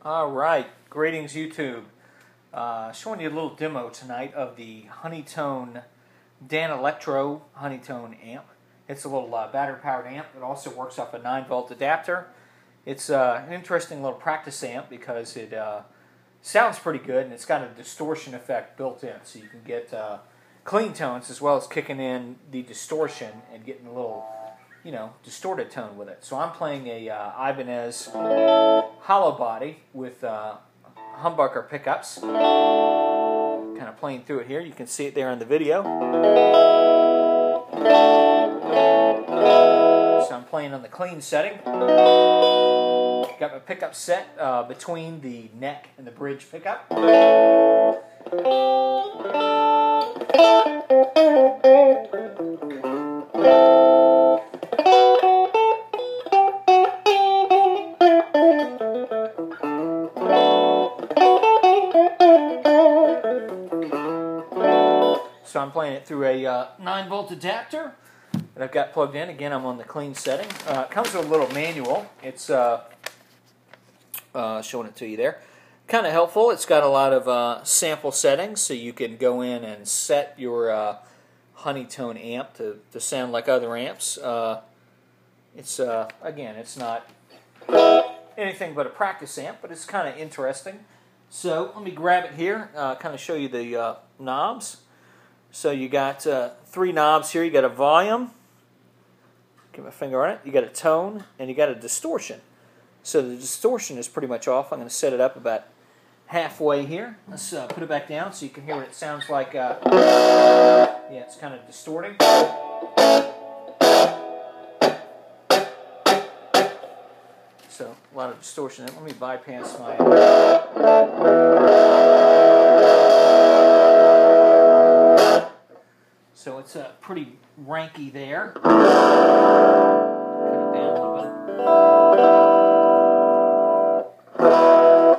All right, greetings YouTube. Showing you a little demo tonight of the honeytone danelectro honeytone amp. It's a little battery-powered amp. It also works off a 9-volt adapter. It's an interesting little practice amp because it sounds pretty good, and it's got a distortion effect built in, so you can get clean tones as well as kicking in the distortion and getting a little, distorted tone with it. So I'm playing a Ibanez hollow body with humbucker pickups. Kind of playing through it here. You can see it there in the video. So I'm playing on the clean setting. Got my pickup set between the neck and the bridge pickup. So I'm playing it through a 9-volt adapter that I've got plugged in. Again, I'm on the clean setting. It comes with a little manual. It's showing it to you there. Kind of helpful. It's got a lot of sample settings, so you can go in and set your honeytone amp to sound like other amps. Again, it's not anything but a practice amp, but it's kind of interesting. So let me grab it here, kind of show you the knobs. So you got 3 knobs here. You got a volume, get my finger on it, you got a tone, and you got a distortion. So the distortion is pretty much off. I'm going to set it up about halfway here. Let's put it back down so you can hear what it sounds like. Yeah, it's kind of distorting. So a lot of distortion. Let me bypass my... So it's pretty ranky there. Cut it down a little bit.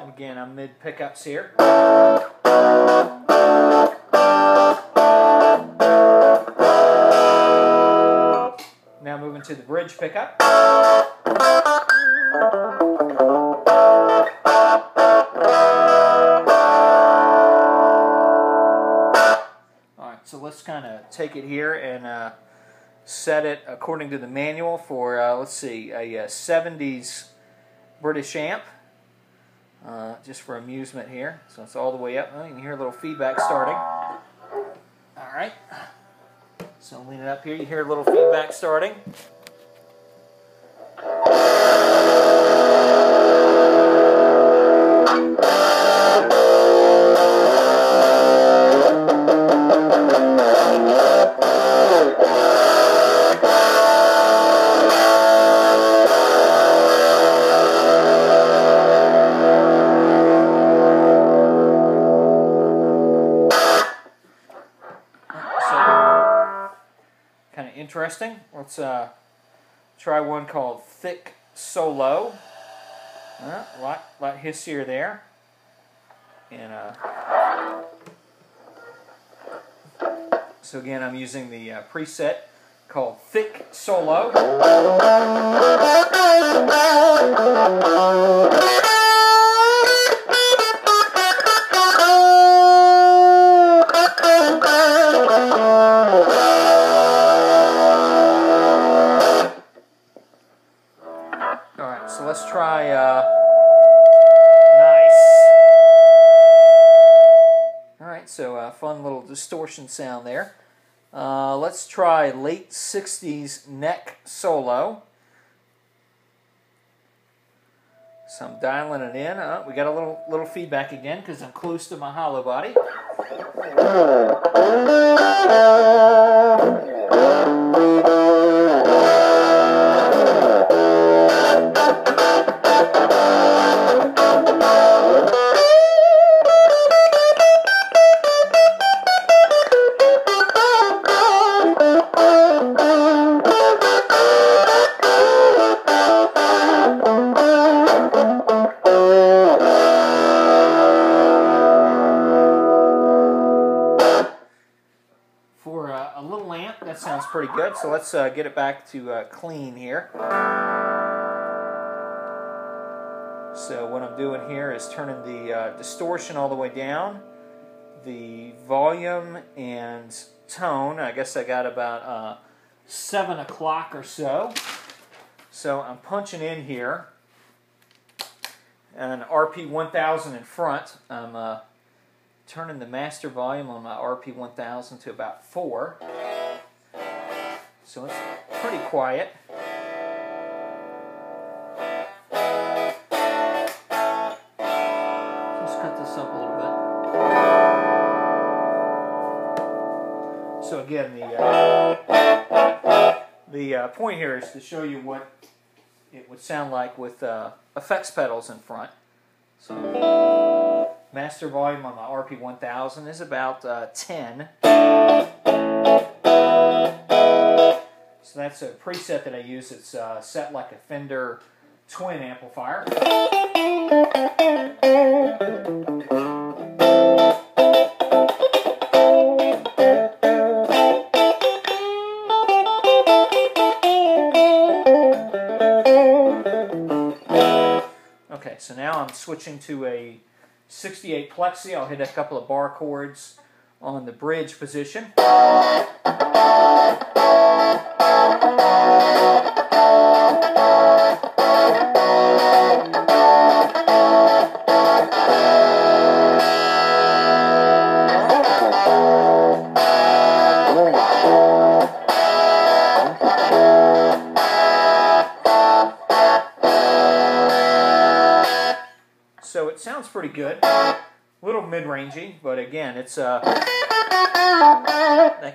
And again, I'm mid pickups here. Now moving to the bridge pickup. So let's kind of take it here and set it according to the manual for, let's see, a 70s British amp, just for amusement here. So it's all the way up. Oh, you can hear a little feedback starting. All right. So lean it up here. You hear a little feedback starting. Kind of interesting. Let's try one called Thick Solo. Lot hissier there. And so again, I'm using the preset called Thick Solo. Alright, so let's try nice. Alright, so fun little distortion sound there. Let's try late 60s neck solo. So I'm dialing it in. We got a little feedback again because I'm close to my hollow body. For a little amp, that sounds pretty good. So let's get it back to clean here. So what I'm doing here is turning the distortion all the way down, the volume and tone. I guess I got about 7 o'clock or so. So I'm punching in here an RP 1000 in front. I'm turning the master volume on my RP 1000 to about 4. So it's pretty quiet. Let's cut this up a little bit. So again, the point here is to show you what it would sound like with effects pedals in front. So master volume on my RP 1000 is about 10. So that's a preset that I use. It's set like a Fender twin amplifier. Okay, so now I'm switching to a 68 plexi. I'll hit a couple of bar chords on the bridge position. So it sounds pretty good, a little mid-rangey, but again, it's that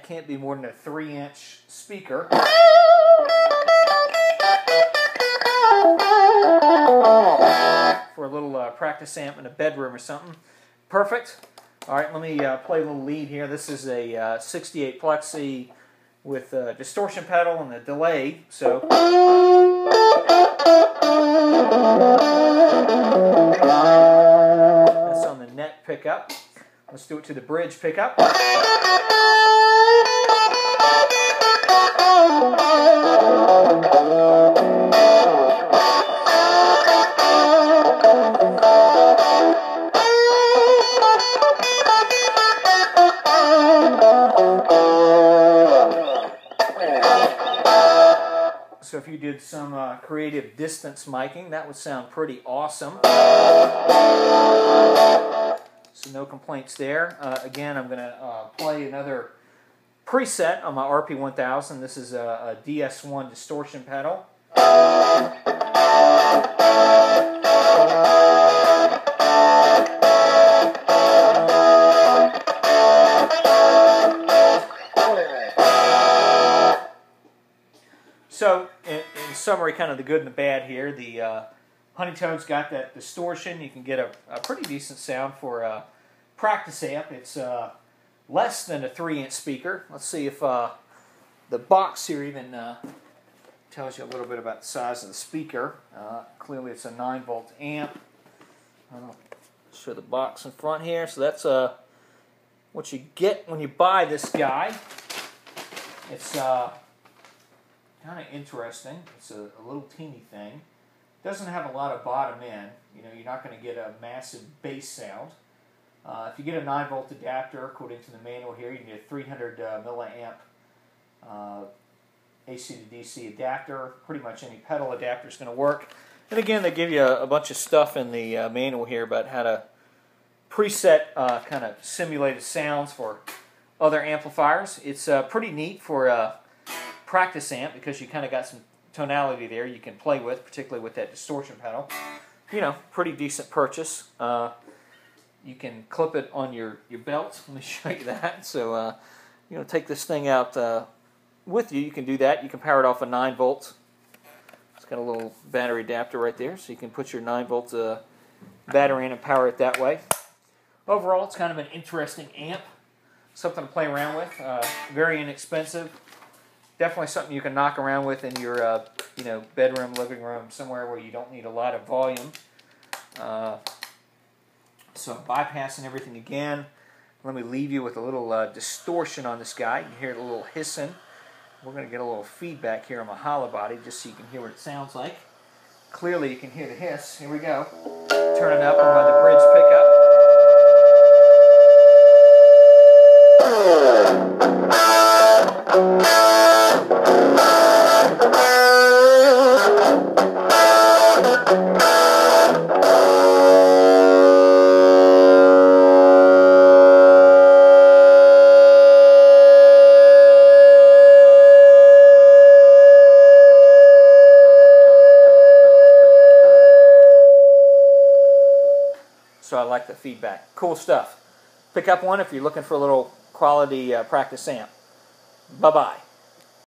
can't be more than a 3-inch speaker. For a little practice amp in a bedroom or something. Perfect. All right, let me play a little lead here. This is a 68 plexi with a distortion pedal and a delay. So. That's on the net pickup. Let's do it to the bridge pickup. So if you did some creative distance miking, that would sound pretty awesome. So no complaints there. Again, I'm going to play another preset on my RP 1000. This is a DS1 distortion pedal. So, in summary, kind of the good and the bad here. The honeytone's got that distortion. You can get a pretty decent sound for a practice amp. It's less than a 3-inch speaker. Let's see if the box here even tells you a little bit about the size of the speaker. Clearly it's a 9-volt amp. I'll show the box in front here. So that's what you get when you buy this guy. It's kind of interesting. It's a little teeny thing. Doesn't have a lot of bottom end. You know, you're not going to get a massive bass sound. If you get a 9-volt adapter, according to the manual here, you need a 300 milliamp AC to DC adapter. Pretty much any pedal adapter is going to work. And again, they give you a bunch of stuff in the manual here about how to preset kind of simulated sounds for other amplifiers. It's pretty neat for a practice amp because you kind of got some tonality there you can play with, particularly with that distortion pedal. You know, pretty decent purchase. You can clip it on your belt. Let me show you that. So, you know, take this thing out with you. You can do that. You can power it off a 9-volt. It's got a little battery adapter right there, so you can put your 9-volt battery in and power it that way. Overall, it's kind of an interesting amp. Something to play around with. Very inexpensive. Definitely something you can knock around with in your you know, bedroom, living room, somewhere where you don't need a lot of volume. So I'm bypassing everything again. Let me leave you with a little distortion on this guy. You can hear a little hissing. We're going to get a little feedback here on my hollow body just so you can hear what it sounds like. Clearly you can hear the hiss. Here we go. Turn it up and run the bridge pickup. So I like the feedback. Cool stuff. Pick up one if you're looking for a little quality practice amp. Bye-bye.